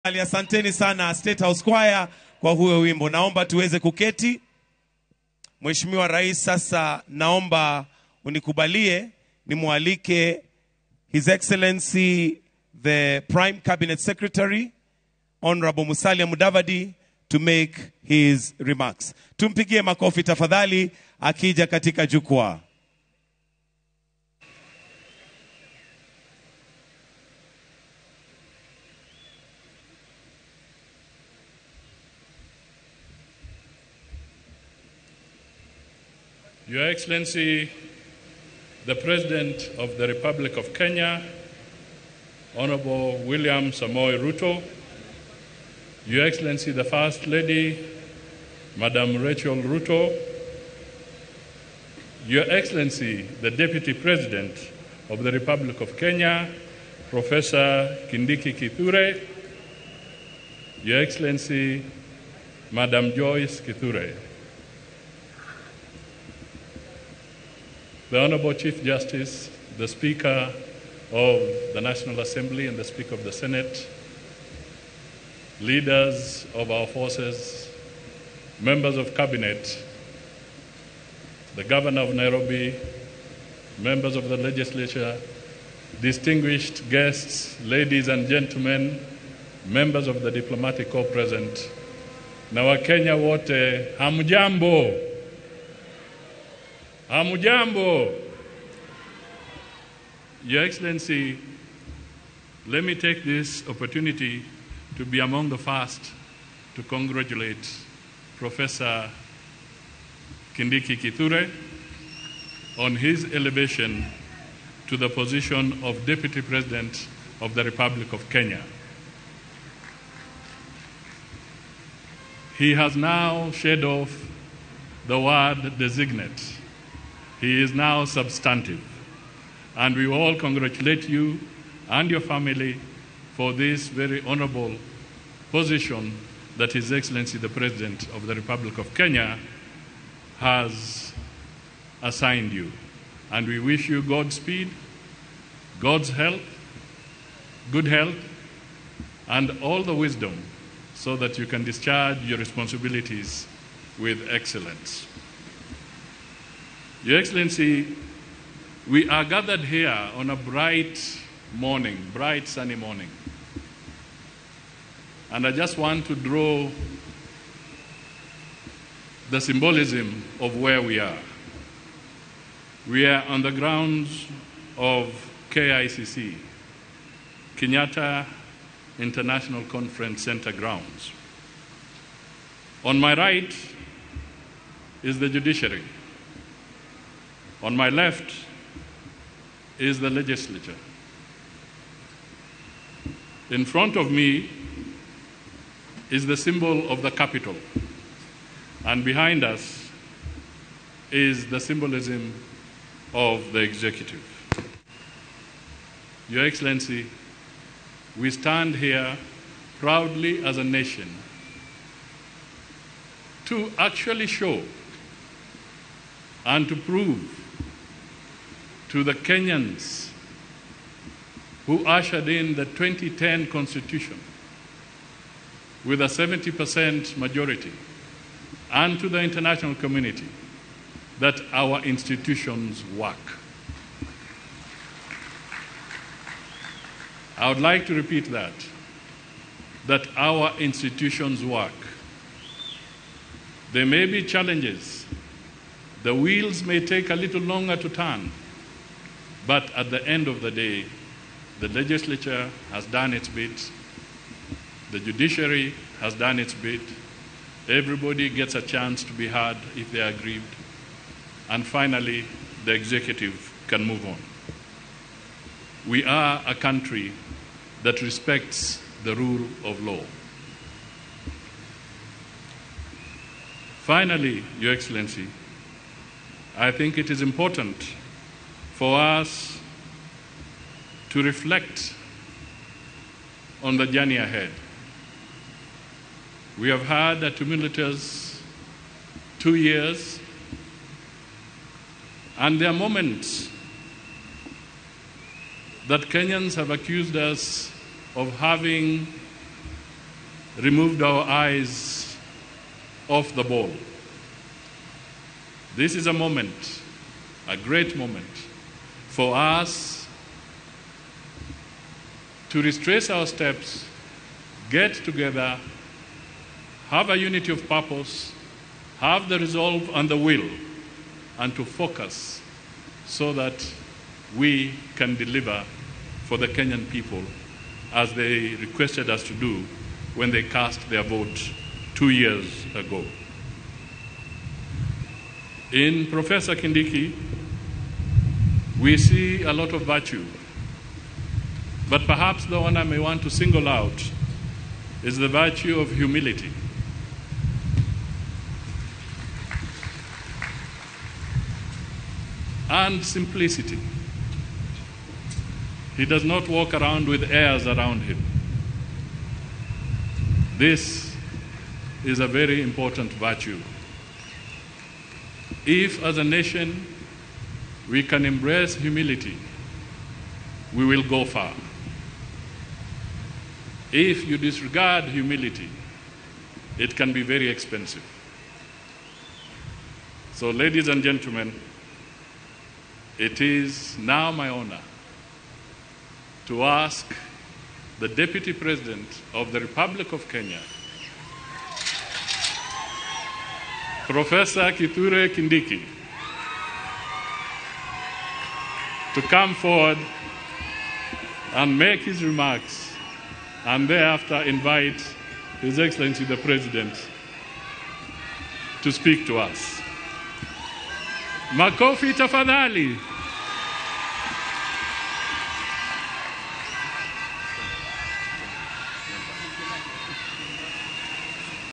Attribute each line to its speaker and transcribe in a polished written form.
Speaker 1: Asanteni sana State House Choir kwa huo wimbo. Naomba tuweze kuketi. Mheshimiwa Rais, sasa naomba unikubalie nimwalike His Excellency the Prime Cabinet Secretary Honorable Musalia Mudavadi to make his remarks. Tumpigie makofi tafadhali akija katika jukwaa.
Speaker 2: Your Excellency, the President of the Republic of Kenya, Honorable William Samoei Ruto, Your Excellency, the First Lady, Madam Rachel Ruto, Your Excellency, the Deputy President of the Republic of Kenya, Professor Kindiki Kithure, Your Excellency, Madam Joyce Kithure, the Honorable Chief Justice, the Speaker of the National Assembly and the Speaker of the Senate, leaders of our forces, members of Cabinet, the Governor of Nairobi, members of the legislature, distinguished guests, ladies and gentlemen, members of the diplomatic corps present, na Wakenya wote, hamjambo. Hamujambo. Your Excellency, let me take this opportunity to be among the first to congratulate Professor Kindiki Kithure on his elevation to the position of Deputy President of the Republic of Kenya. He has now shed off the word designate. He is now substantive. And we all congratulate you and your family for this very honorable position that His Excellency the President of the Republic of Kenya has assigned you. And we wish you Godspeed, God's help, good health, and all the wisdom so that you can discharge your responsibilities with excellence. Your Excellency, we are gathered here on a bright sunny morning. And I just want to draw the symbolism of where we are. We are on the grounds of KICC, Kenyatta International Conference Center grounds. On my right is the judiciary. On my left is the legislature. In front of me is the symbol of the capital. And behind us is the symbolism of the executive. Your Excellency, we stand here proudly as a nation to actually show and to prove to the Kenyans who ushered in the 2010 Constitution with a 70% majority, and to the international community, that our institutions work. I would like to repeat that our institutions work. There may be challenges. The wheels may take a little longer to turn, but at the end of the day, the legislature has done its bit, the judiciary has done its bit, everybody gets a chance to be heard if they are aggrieved, and finally, the executive can move on. We are a country that respects the rule of law. Finally, Your Excellency, I think it is important for us to reflect on the journey ahead. We have had a tumultuous 2 years, and there are moments that Kenyans have accused us of having removed our eyes off the ball. This is a moment, a great moment, for us to retrace our steps, get together, have a unity of purpose, have the resolve and the will, and to focus so that we can deliver for the Kenyan people as they requested us to do when they cast their vote 2 years ago. In Professor Kindiki, we see a lot of virtue, but perhaps the one I may want to single out is the virtue of humility. And simplicity. He does not walk around with airs around him. This is a very important virtue. If, as a nation, we can embrace humility, we will go far. If you disregard humility, it can be very expensive. So, ladies and gentlemen, it is now my honor to ask the Deputy President of the Republic of Kenya, Professor Kithure Kindiki, to come forward and make his remarks, and thereafter invite His Excellency the President to speak to us. Makofi tafadhali.